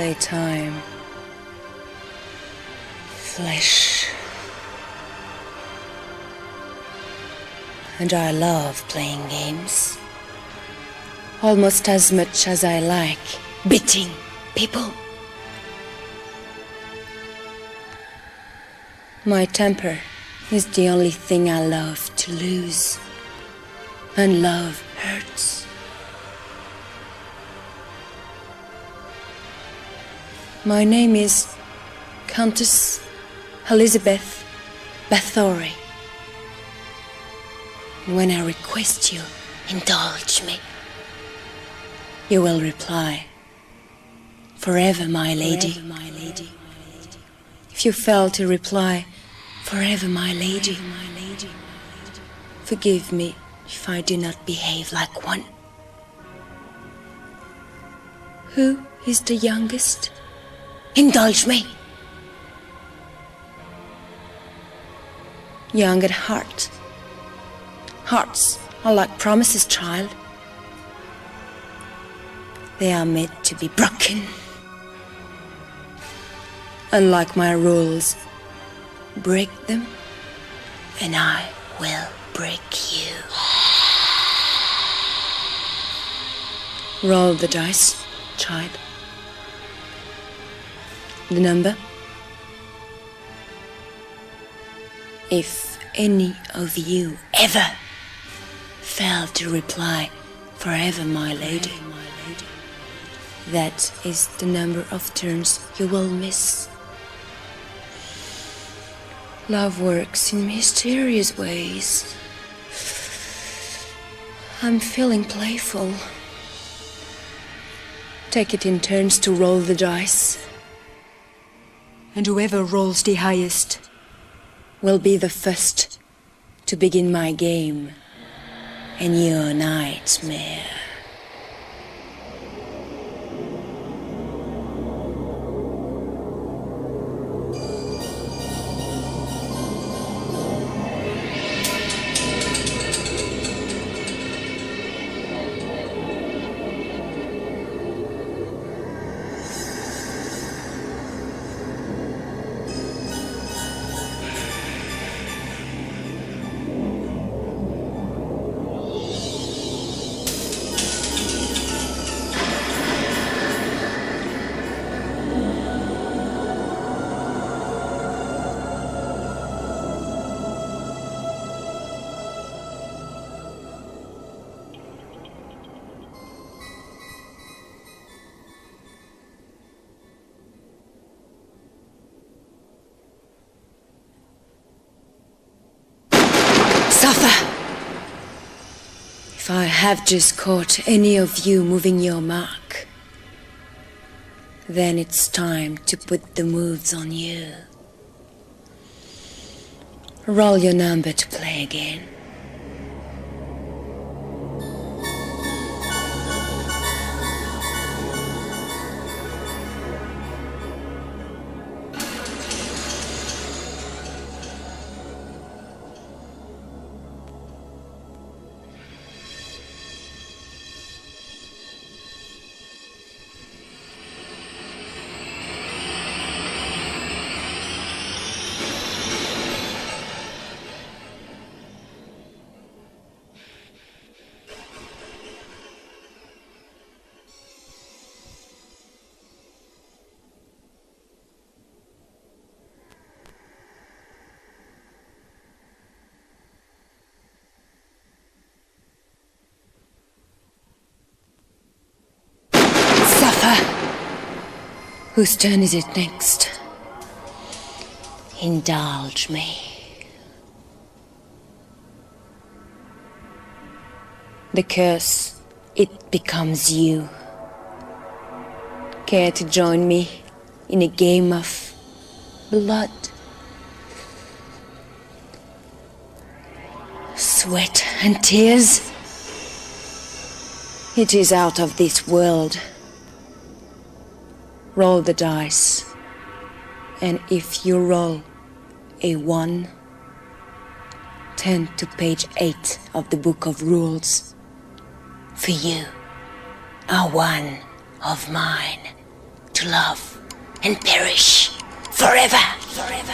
playtime. Flesh. And I love playing games. Almost as much as I like beating people. My temper is the only thing I love to lose. And love hurts. My name is Countess Elizabeth Bathory. When I request you, indulge me, you will reply, "Forever, my lady." Forever, my lady. If you fail to reply, "Forever, my lady," forgive me if I do not behave like one. Who is the youngest? Indulge me. Young at heart. Hearts are like promises, child. They are made to be broken. Unlike my rules, break them, and I will break you. Roll the dice, child. The number. If any of you ever fail to reply, "Forever, my lady," that is the number of turns you will miss. Love works in mysterious ways. I'm feeling playful. Take it in turns to roll the dice. And whoever rolls the highest will be the first to begin my game and your nightmare. Suffer! If I have just caught any of you moving your mark, then it's time to put the moves on you. Roll your number to play again. Whose turn is it next? Indulge me. The curse, it becomes you. Care to join me in a game of blood, sweat and tears? It is out of this world. Roll the dice, and if you roll a 1, turn to page 8 of the Book of Rules. For you, a 1 of mine to love and perish forever, forever.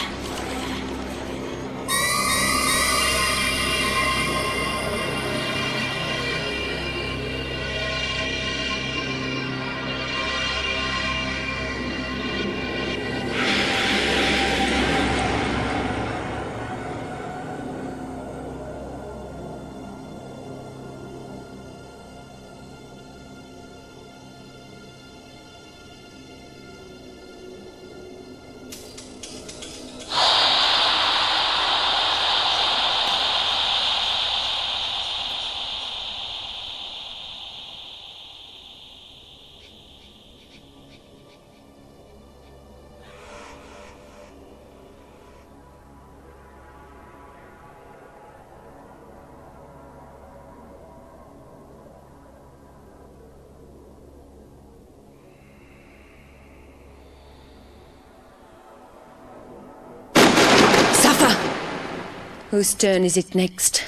Whose turn is it next?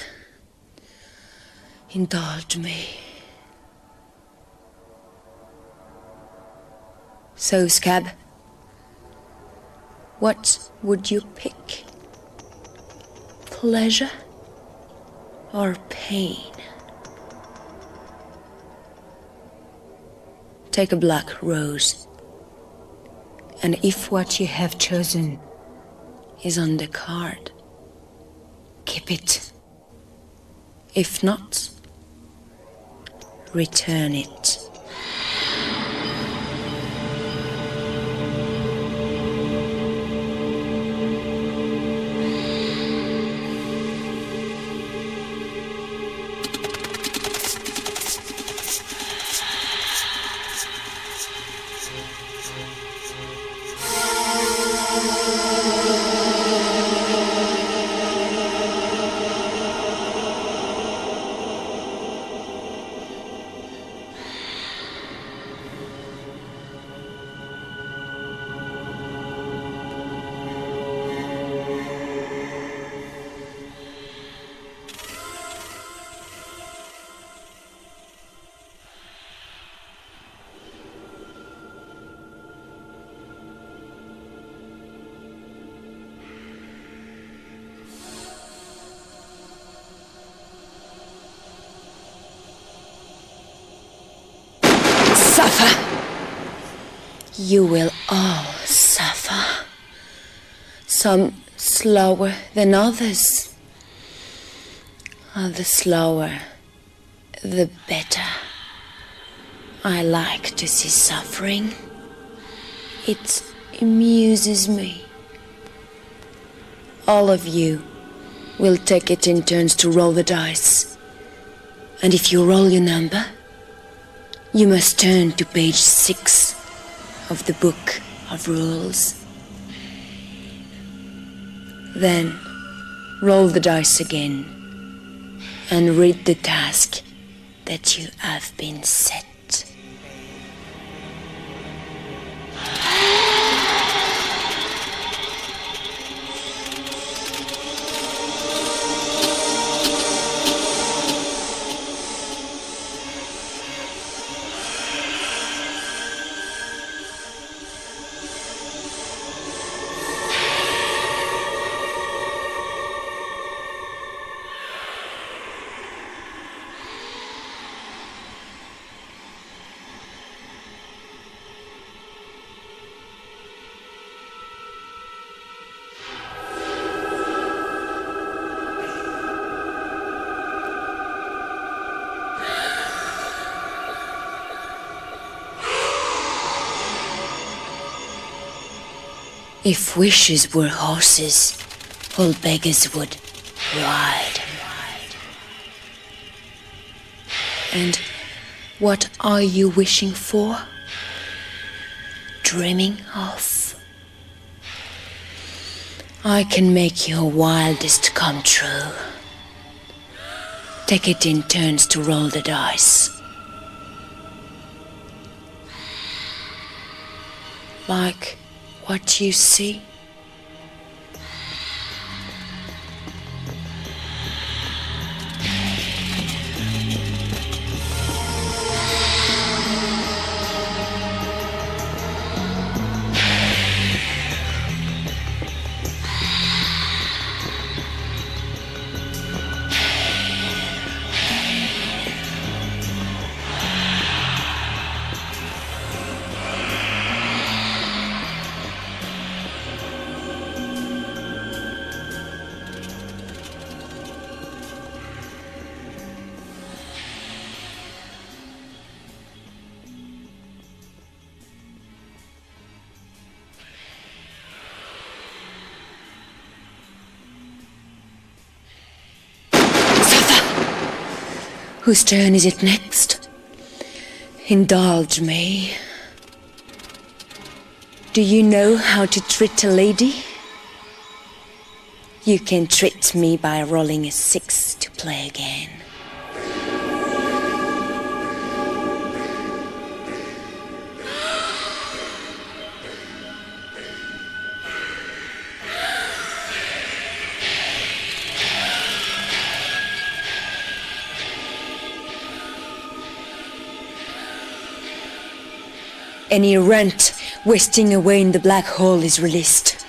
Indulge me. So, Scab, what would you pick? Pleasure or pain? Take a black rose, and if what you have chosen is on the card, keep it. If not, return it. Suffer. You will all suffer. Some slower than others. The slower, the better. I like to see suffering. It amuses me. All of you will take it in turns to roll the dice. And if you roll your number, you must turn to page 6 of the book of rules. Then roll the dice again and read the task that you have been set. If wishes were horses, all beggars would ride. And what are you wishing for? Dreaming of? I can make your wildest come true. Take it in turns to roll the dice. Like what you see? Whose turn is it next? Indulge me. Do you know how to treat a lady? You can treat me by rolling a 6 to play again. Any rent wasting away in the black hole is released.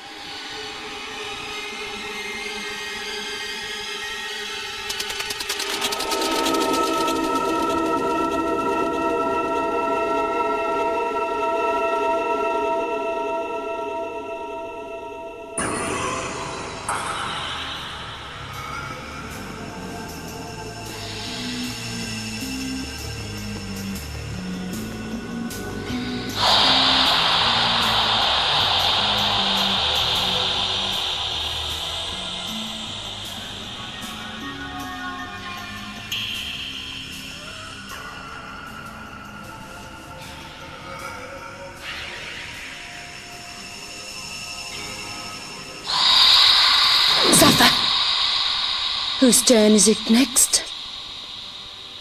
Whose turn is it next?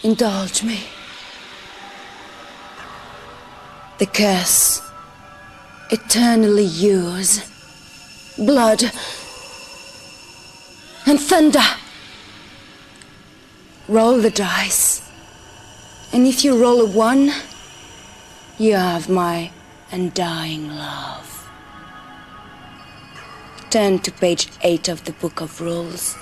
Indulge me. The curse, eternally yours. Blood and thunder. Roll the dice. And if you roll a 1, you have my undying love. Turn to page 8 of the Book of Rules.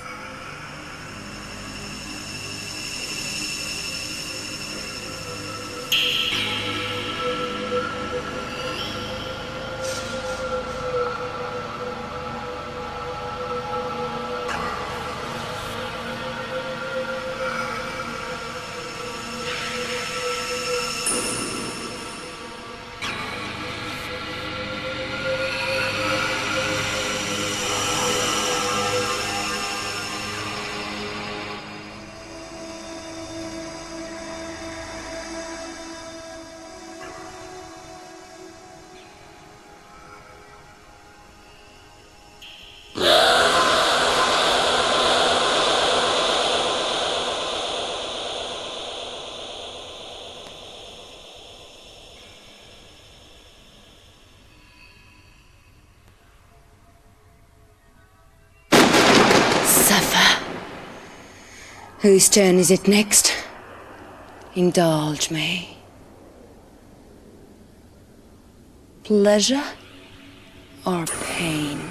Whose turn is it next? Indulge me. Pleasure or pain?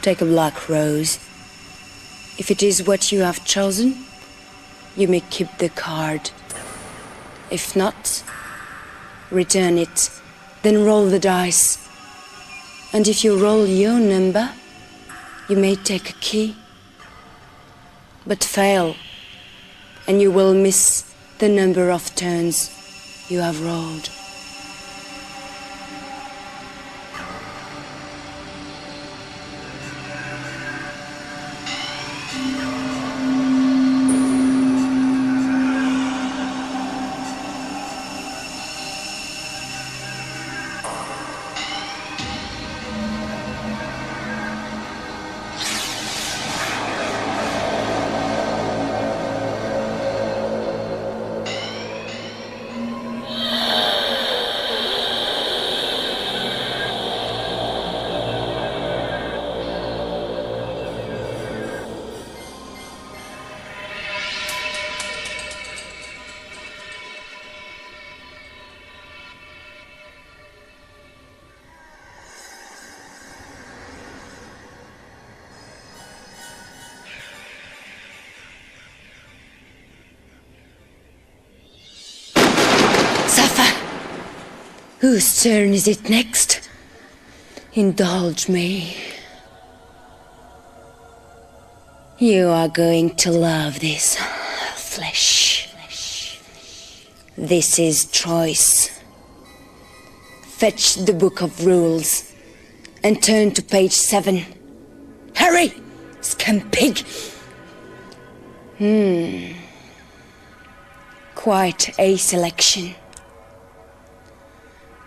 Take a black rose. If it is what you have chosen, you may keep the card. If not, return it, then roll the dice. And if you roll your number, you may take a key. But fail, and you will miss the number of turns you have rolled. Whose turn is it next? Indulge me. You are going to love this flesh. This is choice. Fetch the Book of Rules and turn to page 7. Hurry, scum pig! Quite a selection.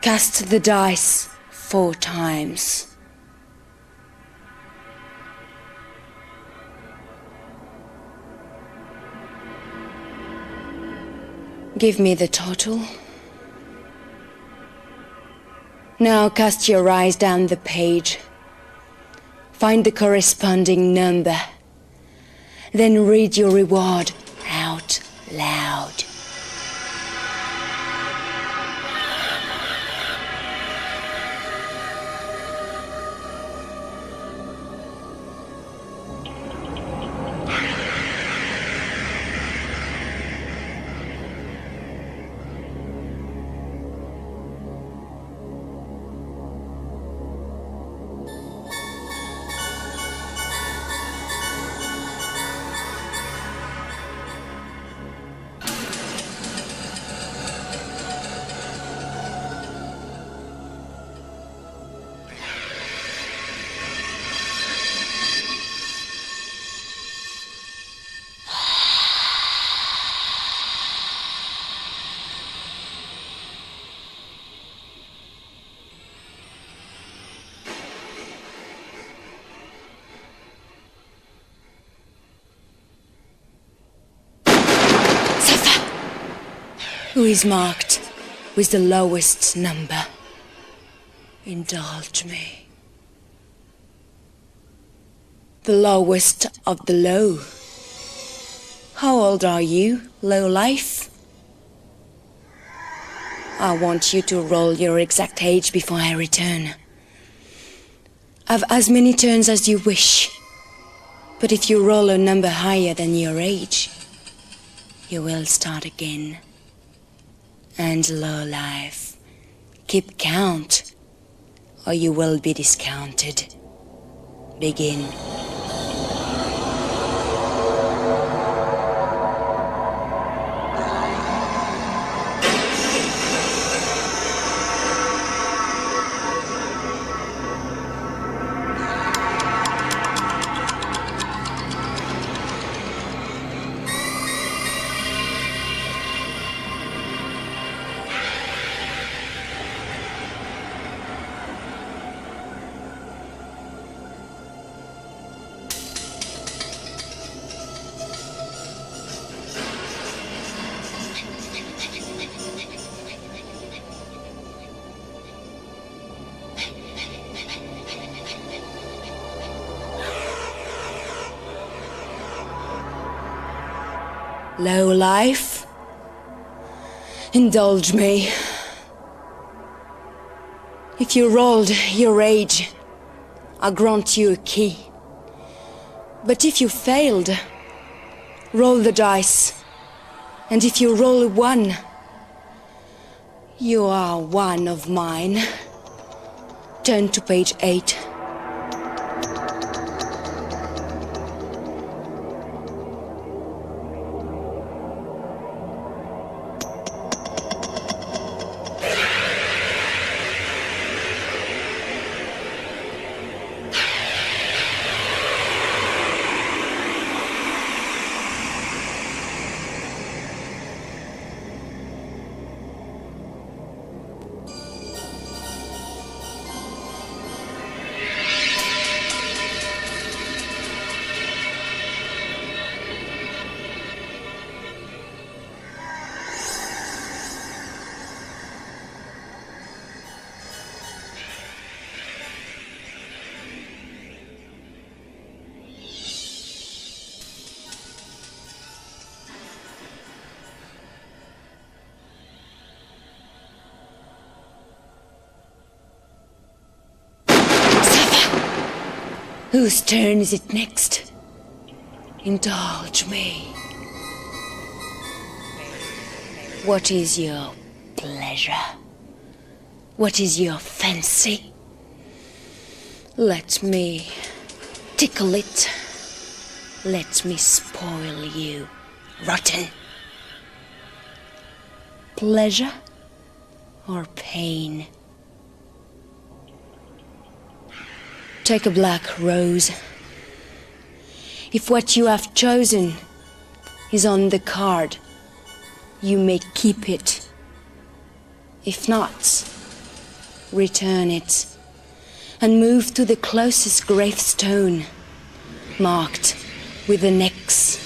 Cast the dice 4 times. Give me the total. Now cast your eyes down the page. Find the corresponding number. Then read your reward out loud. Who is marked with the lowest number? Indulge me. The lowest of the low. How old are you, low life? I want you to roll your exact age before I return. Have as many turns as you wish. But if you roll a number higher than your age, you will start again. And low life, keep count, or you will be discounted. Begin. Low life, indulge me. If you rolled your age, I grant you a key. But if you failed, roll the dice. And if you roll a 1, you are one of mine. Turn to page 8. Whose turn is it next? Indulge me. What is your pleasure? What is your fancy? Let me tickle it. Let me spoil you, rotten. Pleasure or pain? Take a black rose. If what you have chosen is on the card. You may keep it. If not, return it and move to the closest gravestone, marked with an X.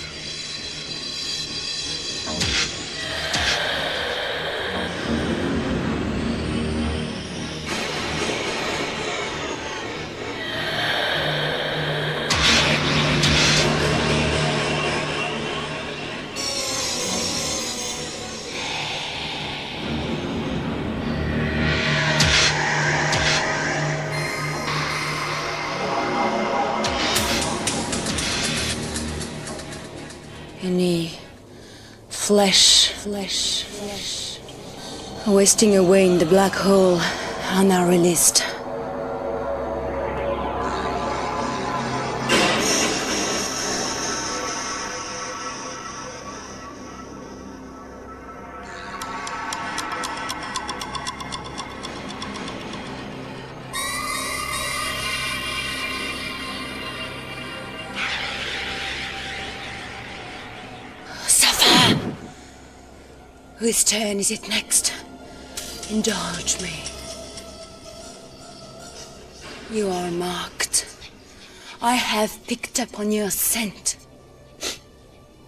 Any flesh, wasting away in the black hole are now released. Whose turn is it next? Indulge me. You are marked. I have picked up on your scent.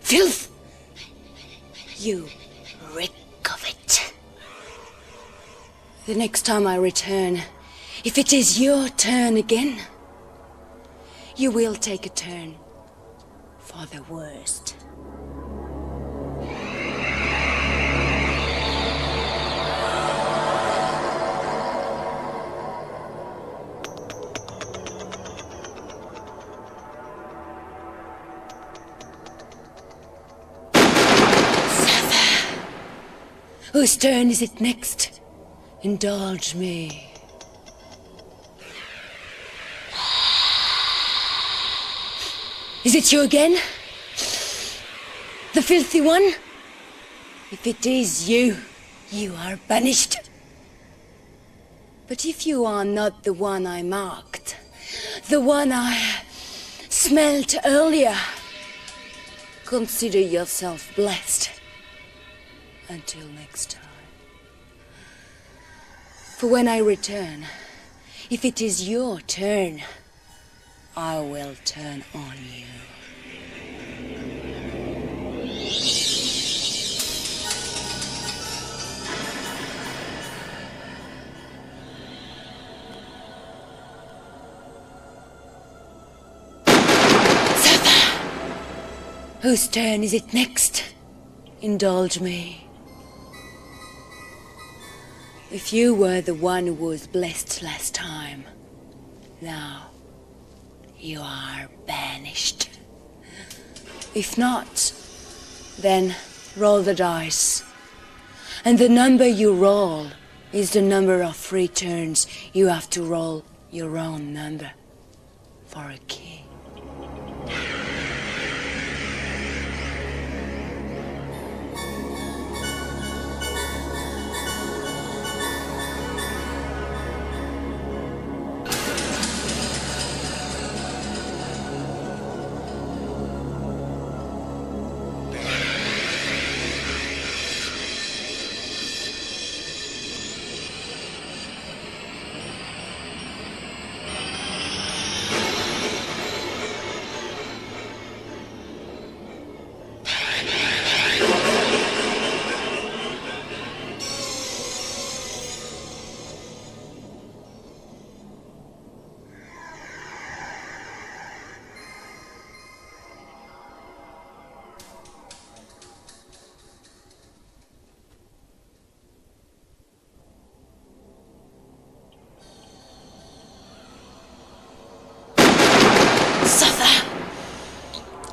Filth! You reek of it. The next time I return, if it is your turn again, you will take a turn for the worst. Whose turn is it next? Indulge me. Is it you again? The filthy one? If it is you, you are banished. But if you are not the one I marked, the one I smelt earlier, consider yourself blessed. Until next time. For when I return, if it is your turn, I will turn on you. Safa! Whose turn is it next? Indulge me. If you were the one who was blessed last time, now you are banished. If not, then roll the dice. And the number you roll is the number of free turns you have to roll your own number for a king.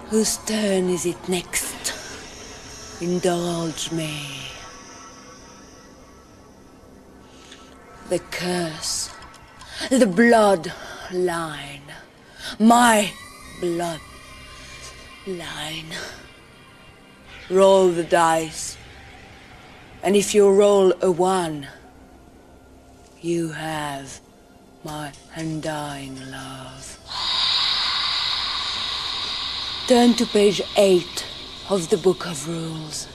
Whose turn is it next? Indulge me. The curse, the blood line, my blood line. Roll the dice, and if you roll a 1, you have my undying love. Turn to page 8 of the Book of Rules.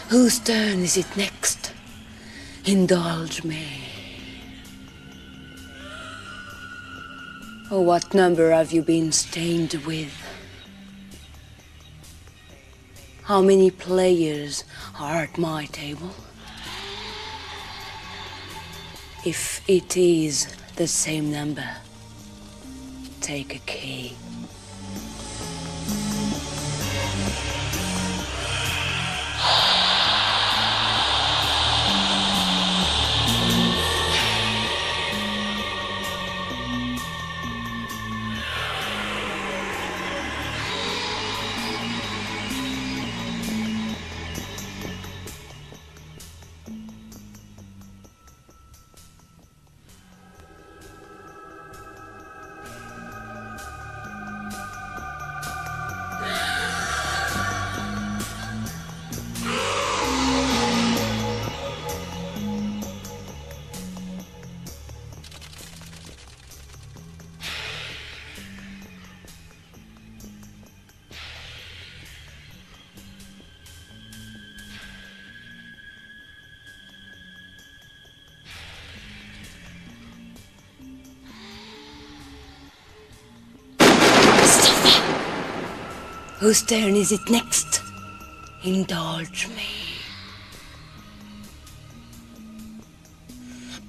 Whose turn is it next? Indulge me. Oh, what number have you been stained with? How many players are at my table? If it is the same number, take a key. Whose turn is it next? Indulge me.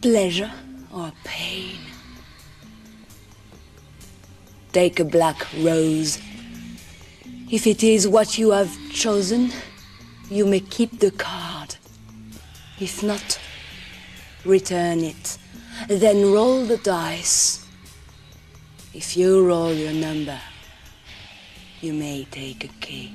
Pleasure or pain? Take a black rose. If it is what you have chosen, you may keep the card. If not, return it. Then roll the dice. If you roll your number, you may take a key.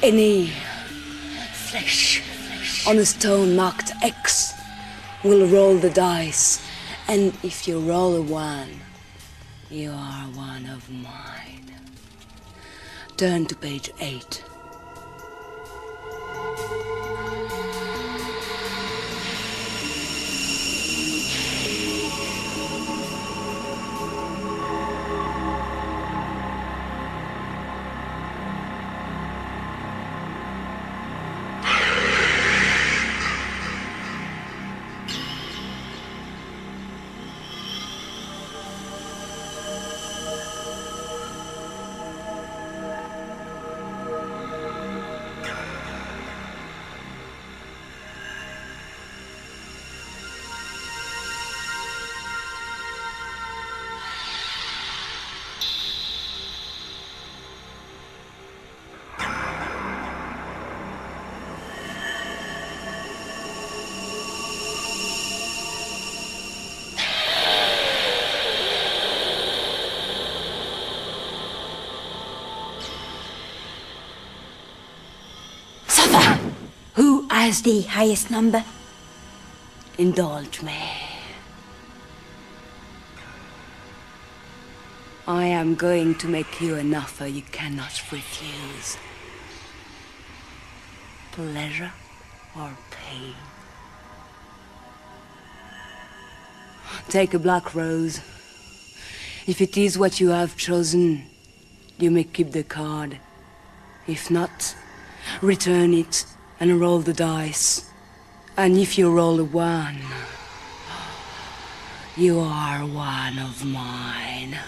Any flesh on a stone marked X will roll the dice, and if you roll a 1, you are one of mine. Turn to page 8. as the highest number. Indulge me. I am going to make you an offer you cannot refuse. Pleasure or pain. Take a black rose. If it is what you have chosen, you may keep the card. If not, return it and roll the dice. And if you roll a 1, you are one of mine.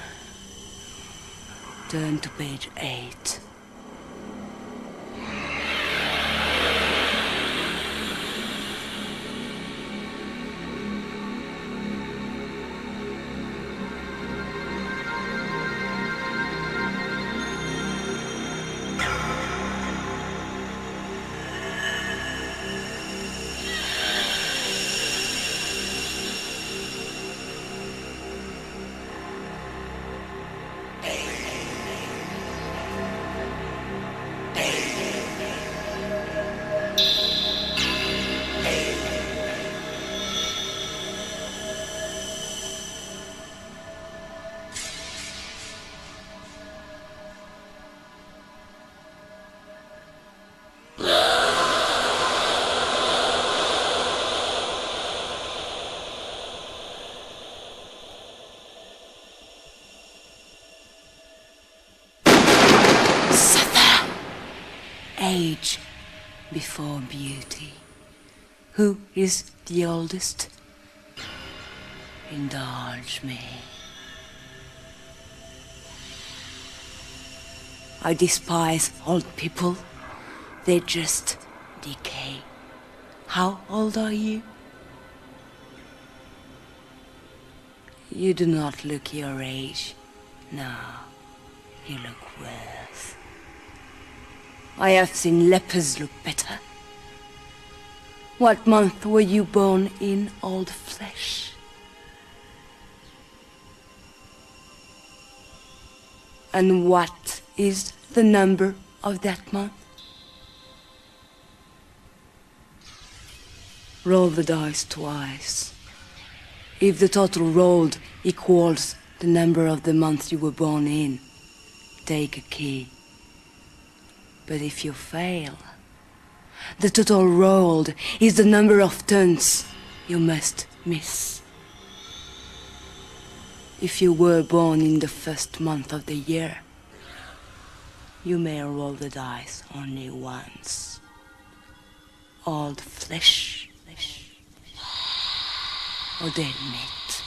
Turn to page 8. Age before beauty. Who is the oldest? Indulge me. I despise old people. They just decay. How old are you? You do not look your age. No, you look worse. I have seen lepers look better. What month were you born in, old flesh? And what is the number of that month? Roll the dice twice. If the total rolled equals the number of the month you were born in, take a key. But if you fail, the total rolled is the number of turns you must miss. If you were born in the first month of the year, you may roll the dice only once. Old flesh or dead meat.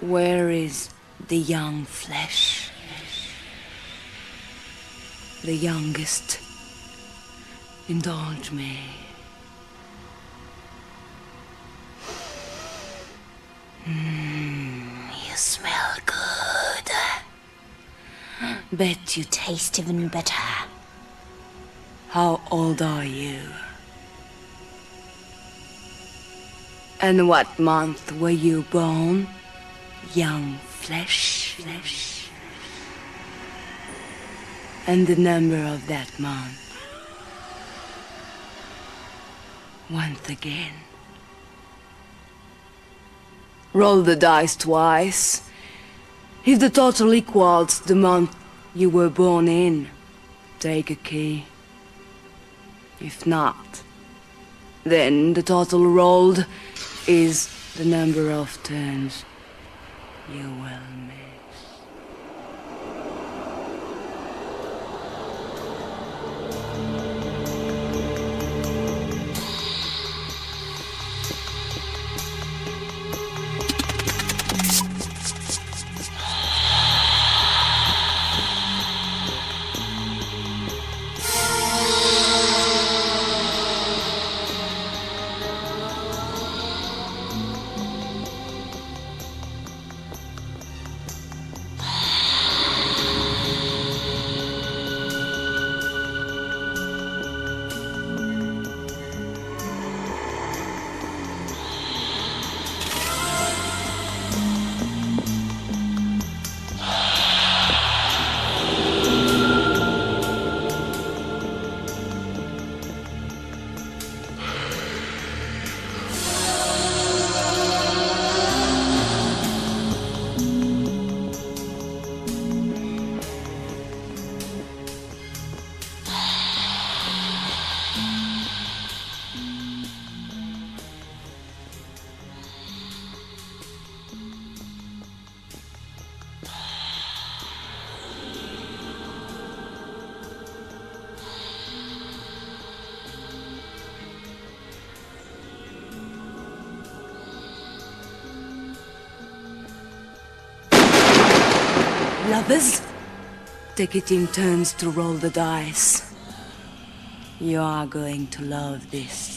Where is the young flesh? The youngest. Indulge me. You smell good. Bet you taste even better. How old are you? And what month were you born? Young flesh. And the number of that month. Once again. Roll the dice twice. If the total equals the month you were born in, take a key. If not, then the total rolled is the number of turns you will miss. Lovers, take it in turns to roll the dice. You are going to love this.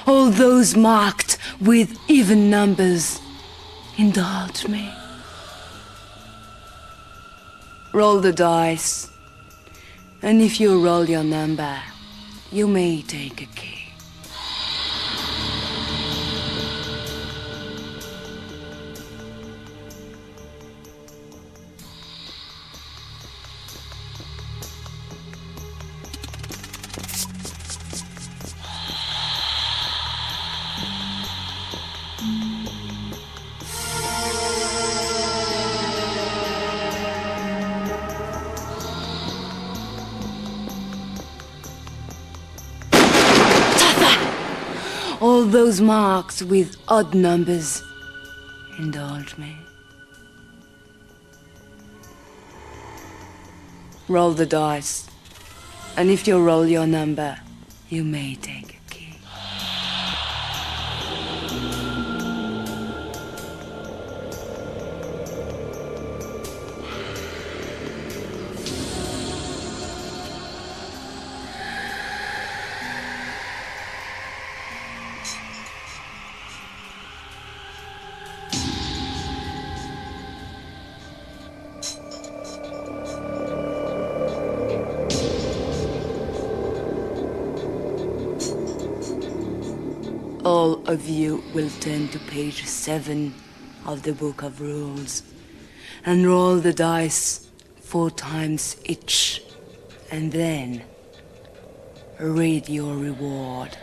All those marked with even numbers, indulge me. Roll the dice, and if you roll your number, you may take a key. All those marks with odd numbers, indulge me. Roll the dice, and if you roll your number, you may take a key. All of you will turn to page 7 of the Book of Rules and roll the dice 4 times each, and then read your reward.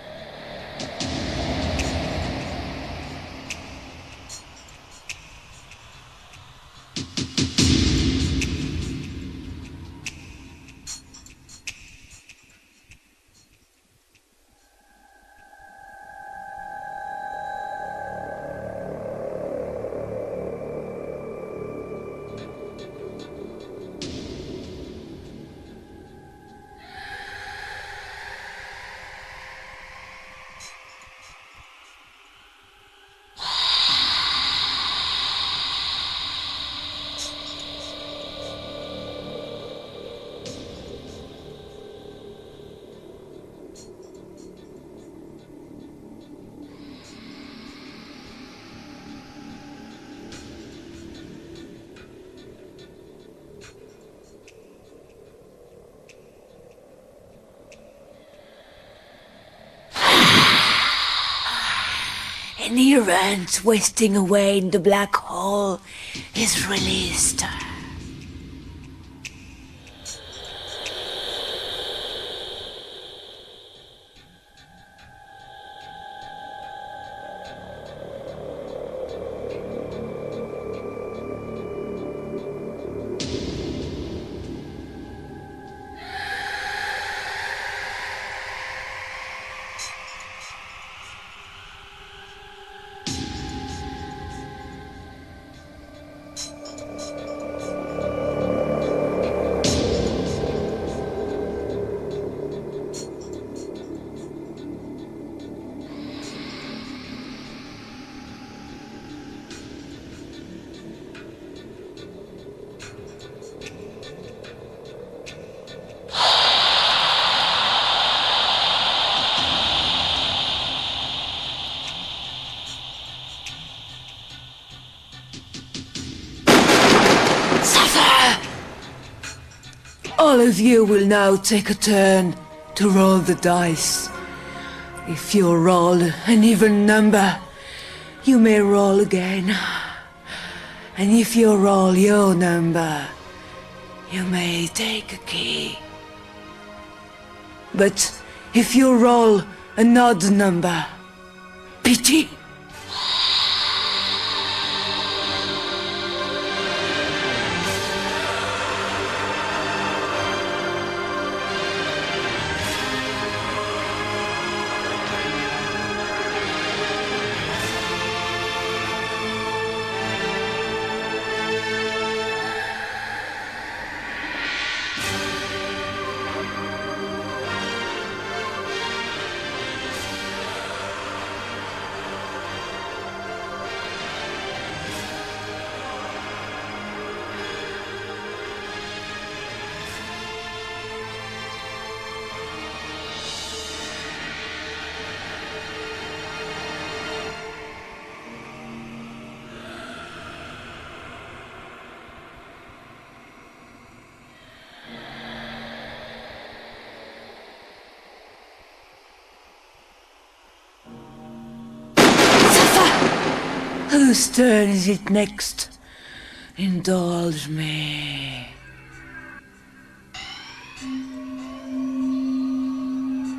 An errant wasting away in the black hole is released. All of you will now take a turn to roll the dice. If you roll an even number, you may roll again. And if you roll your number, you may take a key. But if you roll an odd number, pity. Whose turn is it next? Indulge me.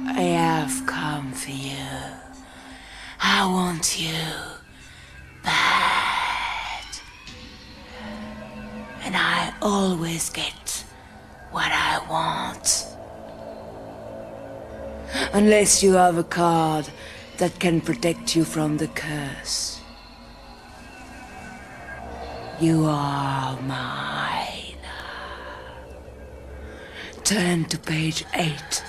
I have come for you. I want you bad. And I always get what I want. Unless you have a card that can protect you from the curse. You are mine. Turn to page 8.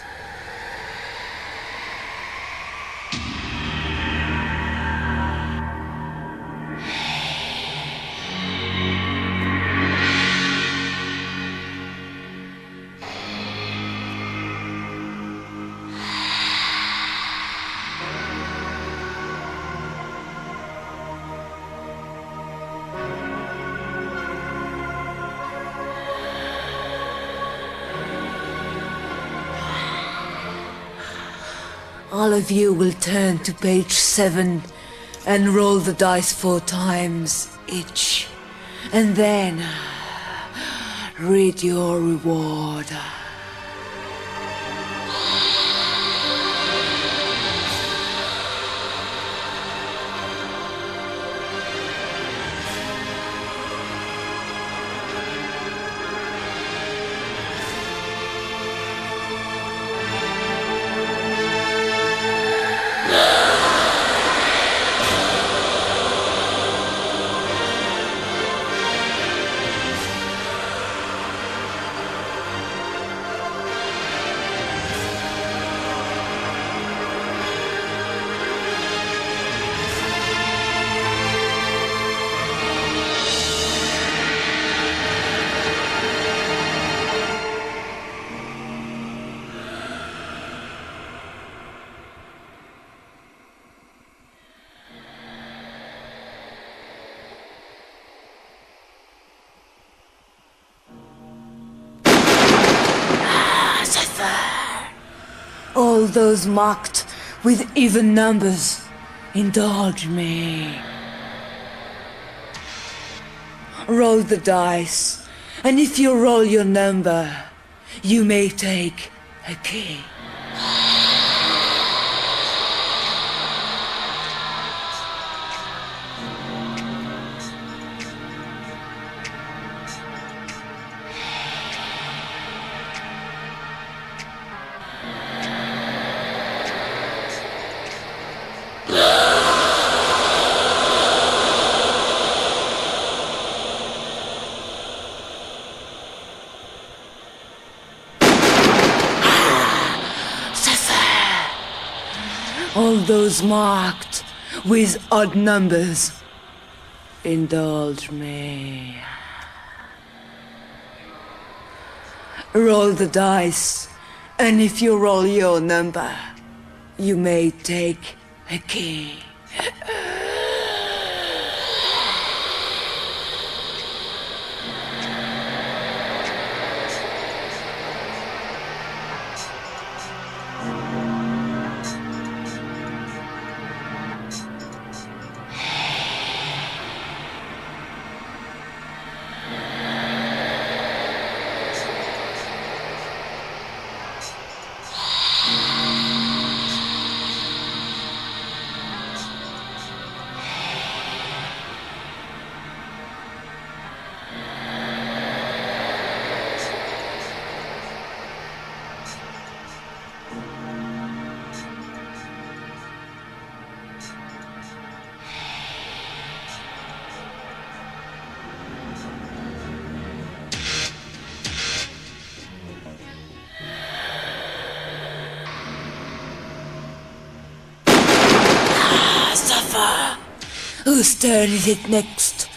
All of you will turn to page 7 and roll the dice 4 times each. And then read your reward. All those marked with even numbers Indulge me. Roll the dice, and if you roll your number, you may take a key. All those marked with odd numbers, indulge me. Roll the dice, and if you roll your number, you may take a key. Whose turn is it next?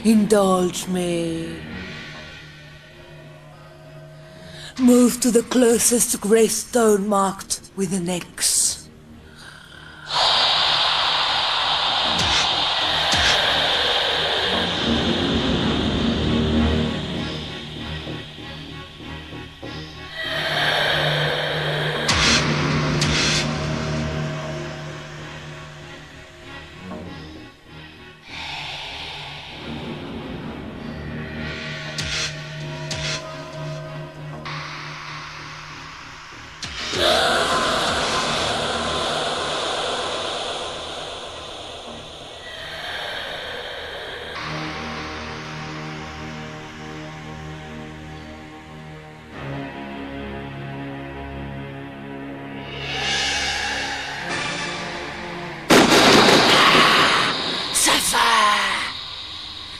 Indulge me. Move to the closest gravestone marked with an X.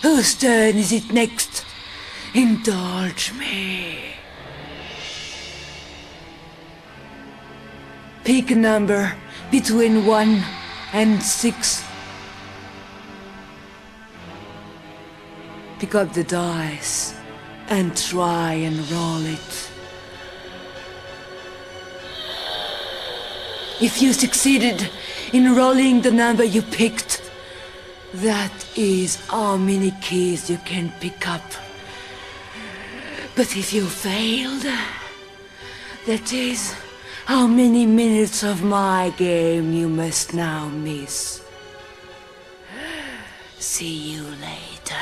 Whose turn is it next? Indulge me. Pick a number between 1 and 6. Pick up the dice and try and roll it. If you succeeded in rolling the number you picked, that is how many keys you can pick up. But if you failed, that is how many minutes of my game you must now miss. See you later.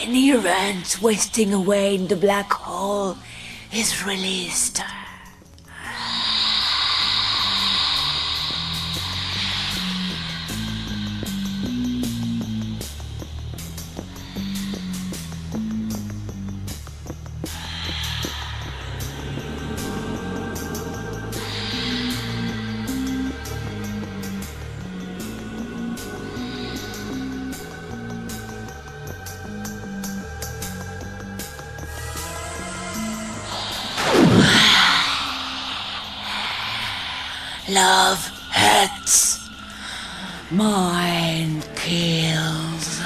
An errant wasting away in the black hole is released. Love hurts. Mine kills.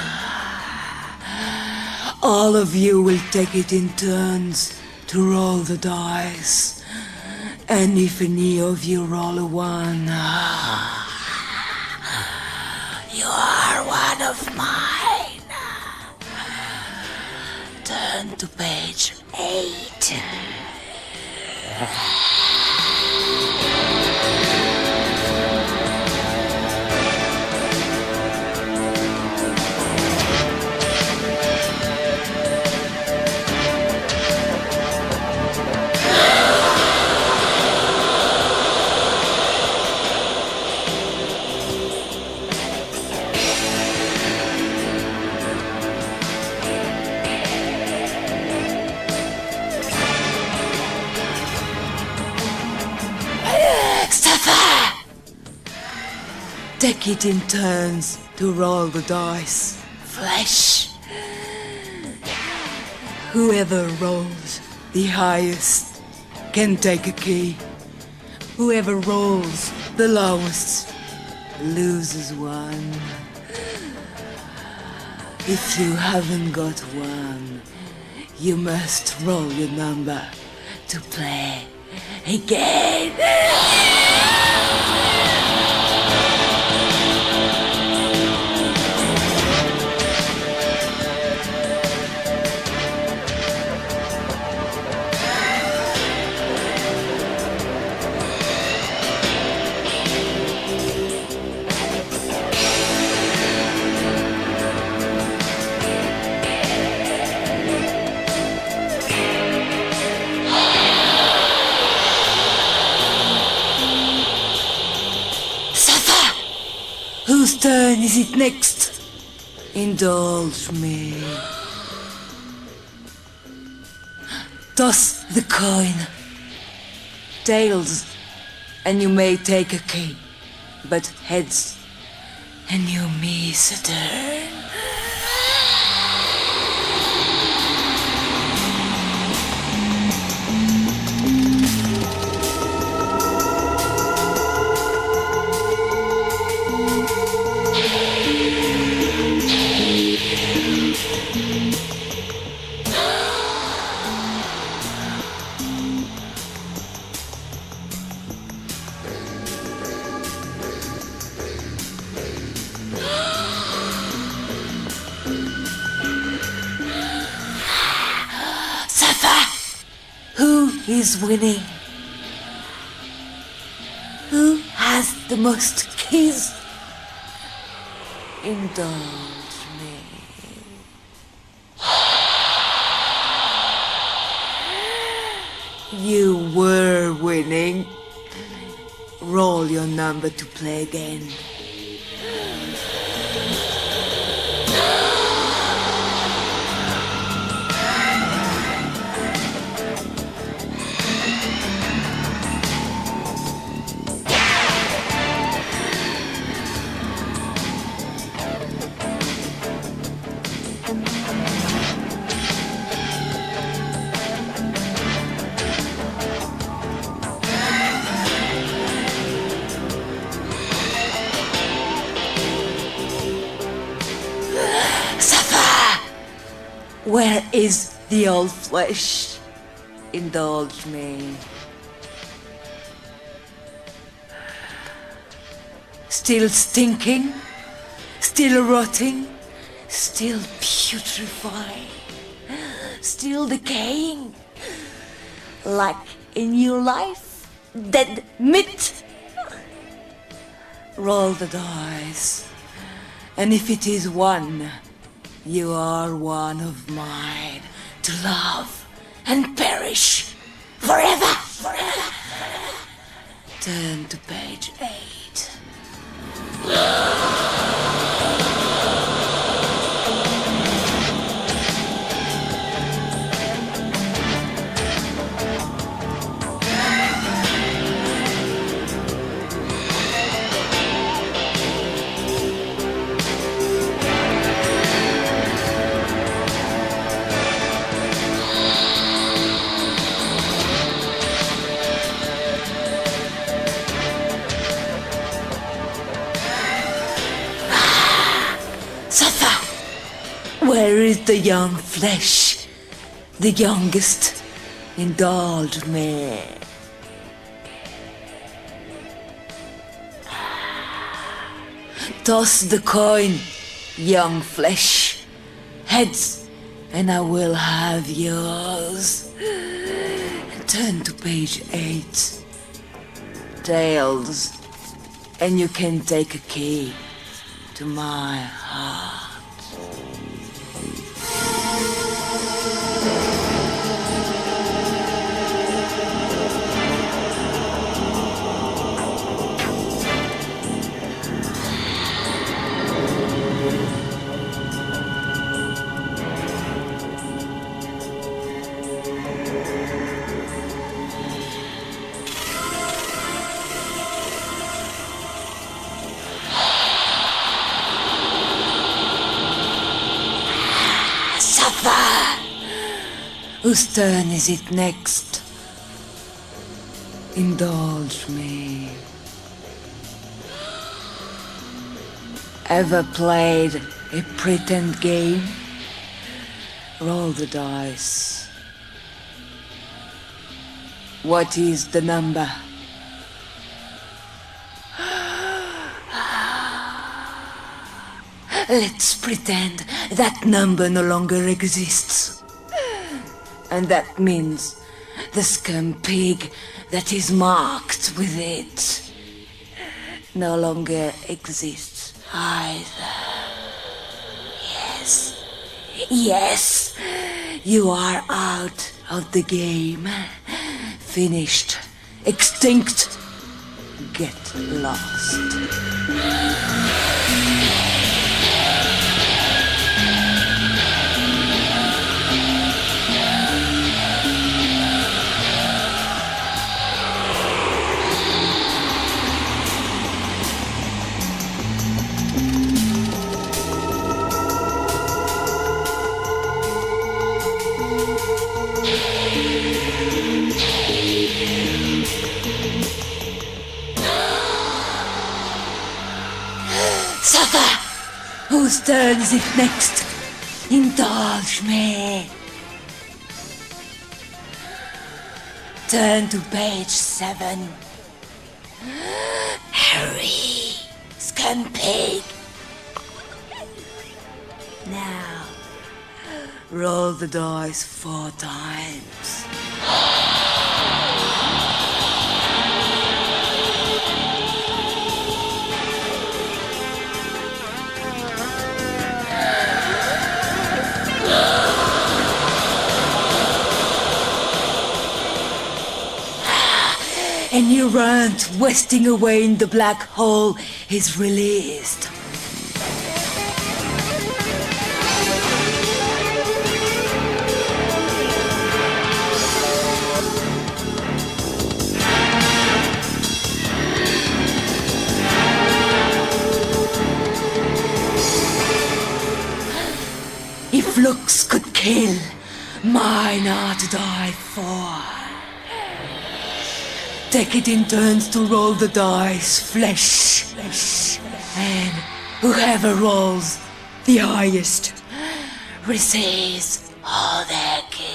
All of you will take it in turns to roll the dice. And if any of you roll a 1, you are one of mine. Turn to page 8. Take it in turns to roll the dice. Flesh. Whoever rolls the highest can take a key. Whoever rolls the lowest loses 1. If you haven't got 1, you must roll your number to play again. Whose turn is it next? Indulge me. Toss the coin. Tails, and you may take a key. But heads, and you miss a turn. Who is winning? Who has the most keys? Indulge me. You were winning. Roll your number to play again. Where is the old flesh? Indulge me. Still stinking? Still rotting? Still putrefying? Still decaying? Like a new life? Dead meat? Roll the dice. And if it is 1, you are one of mine to love and perish forever, forever, forever. Turn to page 8. Where is the young flesh? The youngest? Indulge me. Toss the coin, young flesh. Heads, and I will have yours. Turn to page 8. Tails, and you can take a key to my heart. Whose turn is it next? Indulge me. Ever played a pretend game? Roll the dice. What is the number? Let's pretend that number no longer exists. And that means the scum pig that is marked with it no longer exists either. Yes, yes, you are out of the game. Finished, extinct, get lost. Suffer! Whose turn is it next? Indulge me. Turn to page 7. Hurry, scum pig. Now, roll the dice 4 times. And your rant wasting away in the black hole is released. If looks could kill, mine are to die for. Take it in turns to roll the dice, flesh. And whoever rolls the highest receives all their keys.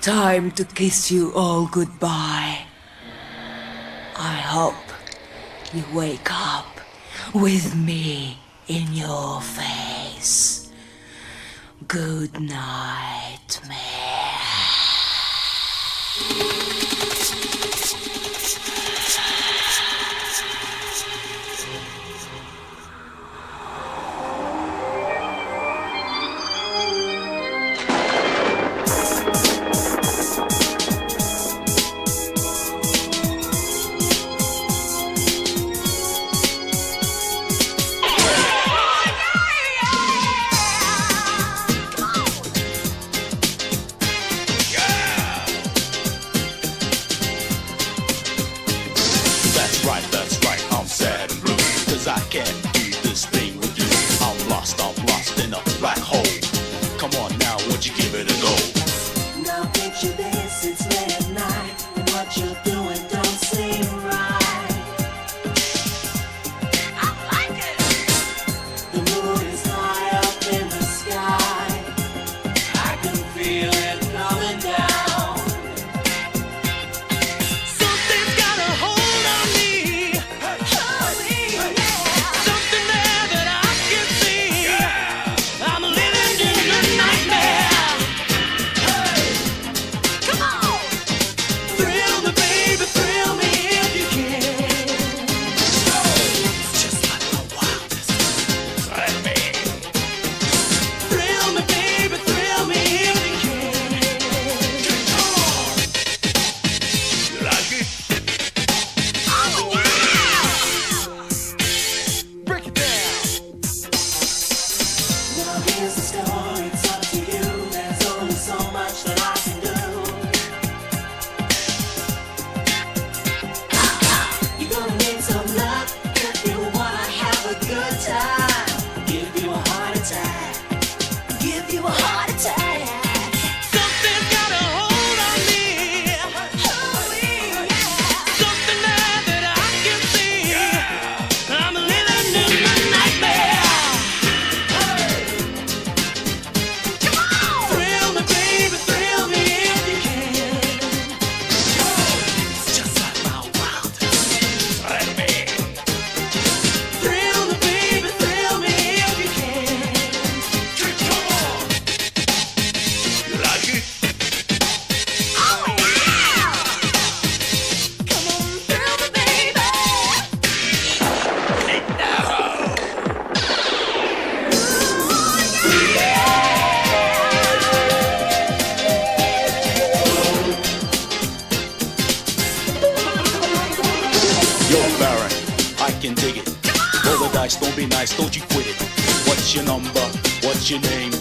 Time to kiss you all goodbye. I hope you wake up with me in your face. Good night, man. That's right, I'm sad and blue, 'cause I can't do this thing with you. I'm lost in a black hole. Come on now, won't you give it a go? Now picture this, it's late at night, and what you're doing don't seem right. I like it. The moon is high up in the sky. I can feel it coming down. Something's got a hold on me. Something there that I can see. I'm living in a nightmare. Come on, thrill me, baby, thrill me if you can. It's just like the wildest nightmare. Thrill me, baby, thrill me if you can. You like it? Break it down. Now here's the story, it's up to you. There's only so much that I can do. You're gonna need some luck if you wanna have a good time. Give you a heart attack. Give you a heart attack. Something's got a hold on me. Something there that I can see. I'm living in a nightmare. Come on, thrill me, baby, thrill me if you can. It's just like my wildest nightmare. Thrill me, baby, thrill me if you can. Come on. You like it? Oh yeah! Come on, thrill me, baby. Yo, Baron, I can dig it. Roll the dice, don't be nice, don't you quit it. What's your number? What's your name?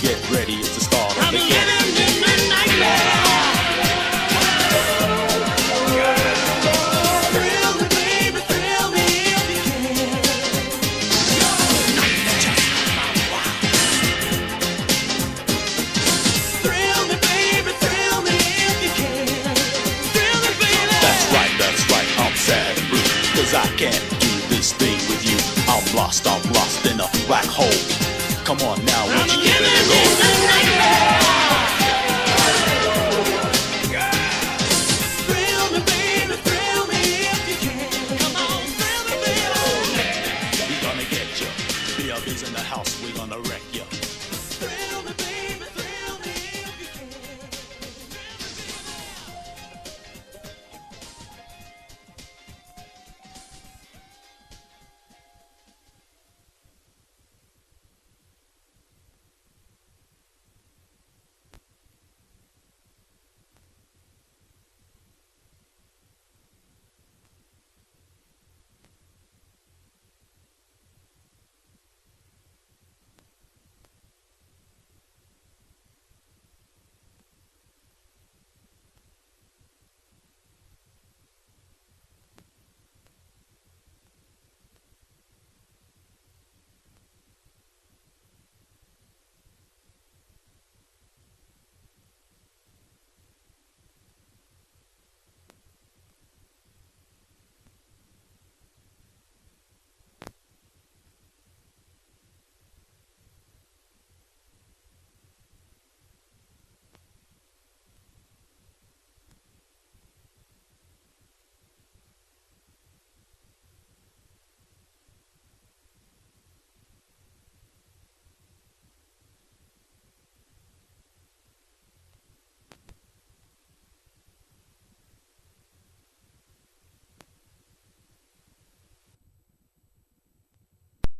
Get ready, it's the start of I'm the living game. in a nightmare. Thrill me, baby, thrill me if you can. Thrill me, baby, thrill me if you can. Thrill me, baby. That's right, I'm sad and blue, 'cause I can't do this thing with you. I'm lost in a black hole. Come on now, won't I'm you give it a living go? in a nightmare.